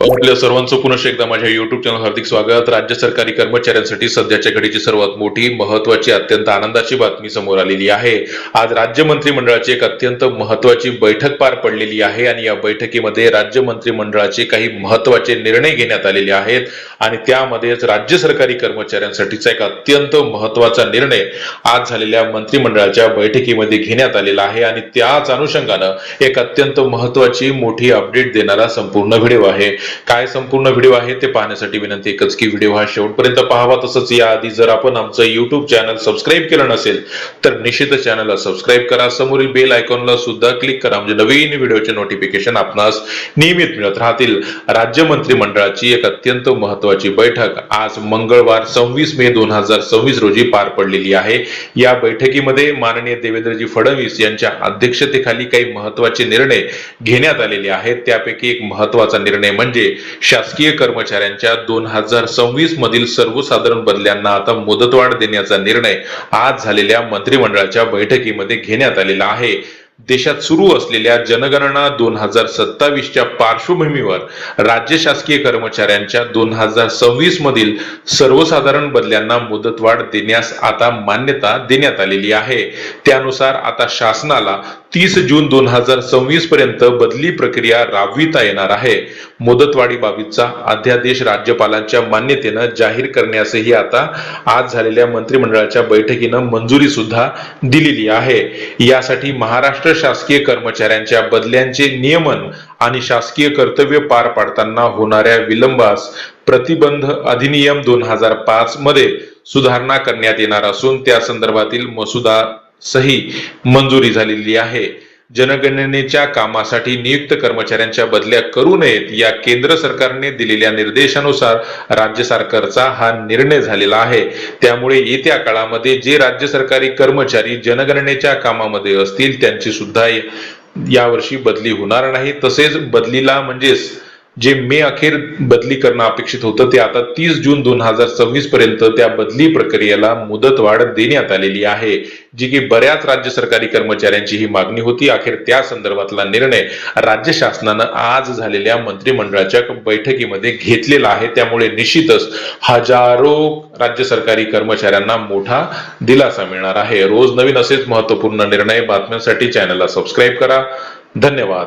आपल्या सर्वांचं पुन्हा एकदा माझ्या युट्यूब चॅनल हार्दिक स्वागत। राज्य सरकारी कर्मचाऱ्यांसाठी सध्याच्या घडीची सर्वात मोठी महत्त्वाची अत्यंत आनंदाची बातमी समोर आलेली आहे। आज राज्य मंत्रिमंडळाची एक अत्यंत महत्त्वाची बैठक पार पडलेली आहे आणि या बैठकीमध्ये राज्य मंत्रिमंडळाचे काही महत्त्वाचे निर्णय घेण्यात आलेले आहेत आणि त्यामध्येच राज्य सरकारी कर्मचाऱ्यांसाठीचा एक अत्यंत महत्त्वाचा निर्णय आज झालेल्या मंत्रिमंडळाच्या बैठकीमध्ये घेण्यात आलेला आहे आणि त्याच अनुषंगाने एक अत्यंत महत्त्वाची मोठी अपडेट देणारा संपूर्ण व्हिडिओ आहे। काय संपूर्ण व्हिडिओ आहे ते पाहण्यासाठी विनंती एकच की व्हिडिओ हा शेवटपर्यंत पाहावा। तसंच याआधी जर आपण आमचं YouTube चॅनल सबस्क्राइब केलं नसेल तर निश्चितच चॅनलला सबस्क्राइब करा, समोरील बेल आयकॉनला सुद्धा क्लिक करा म्हणजे नवीन व्हिडिओचे नोटिफिकेशन आपणास नियमित मिळत राहतील। राज्य मंत्रिमंडळाची एक अत्यंत महत्त्वाची बैठक आज मंगळवार 26 मे 2026 रोजी पार पडलेली आहे। या बैठकीमध्ये माननीय देवेंद्रजी फडणवीस यांच्या अध्यक्षतेखाली काही महत्त्वाचे निर्णय घेण्यात आलेले आहेत। त्यापैकी एक महत्त्वाचा निर्णय म्हणजे शासकीय कर्मचाऱ्यांच्या 2026 मधील सर्वसाधारण बदल्यांना आता मुदतवाढ देण्याचा निर्णय आज झालेल्या मंत्रिमंडळाच्या बैठकीमध्ये घेण्यात आलेला आहे। देशात सुरू असलेल्या जनगणना 2027च्या पार्श्वभूमीवर राज्य शासकीय कर्मचाऱ्यांच्या 2026 मधील सर्वसाधारण बदल्यांना मुदतवाढ देण्यास आता मान्यता देण्यात आलेली आहे। त्यानुसार आता शासनाला 30 जून 2026 पर्यंत बदली प्रक्रिया राबविता येणार आहे। मुदतवाढीबाबतचा अध्यादेश राज्यपालांच्या मान्यतेने जाहीर करण्यासही आता आज झालेल्या मंत्रिमंडळाच्या बैठकीनं मंजुरी सुद्धा दिलेली आहे। यासाठी महाराष्ट्र शासकीय कर्मचाऱ्यांच्या बदल्यांचे नियमन आणि शासकीय कर्तव्य पार पाडताना होणाऱ्या विलंबास प्रतिबंध अधिनियम 2005 मध्ये सुधारणा करण्यात येणार असून त्या संदर्भातील मसुदा सही मंजुरी झालेली आहे। जनगणनेच्या कामासाठी नियुक्त कर्मचाऱ्यांच्या बदल्या करू नयेत या केंद्र सरकारने दिलेल्या निर्देशानुसार राज्य सरकारचा हा निर्णय झालेला आहे। त्यामुळे येत्या काळामध्ये जे राज्य सरकारी कर्मचारी जनगणनेच्या कामामध्ये असतील त्यांची सुद्धा यावर्षी बदली होणार नाही। तसेच बदलीला म्हणजेच जे मे अखेर बदली करणं अपेक्षित होतं ते आता 30 जून 2026 पर्यंत त्या बदली प्रक्रियेला मुदतवाढ देण्यात आलेली आहे, जी की बऱ्याच राज्य सरकारी कर्मचाऱ्यांची ही मागणी होती। अखेर त्या संदर्भातला निर्णय राज्य शासनानं आज झालेल्या मंत्रिमंडळाच्या बैठकीमध्ये घेतलेला आहे। त्यामुळे निश्चितच हजारो राज्य सरकारी कर्मचाऱ्यांना मोठा दिलासा मिळणार आहे। रोज नवीन असेच महत्त्वपूर्ण निर्णय बातम्यांसाठी चॅनलला सबस्क्राइब करा। धन्यवाद।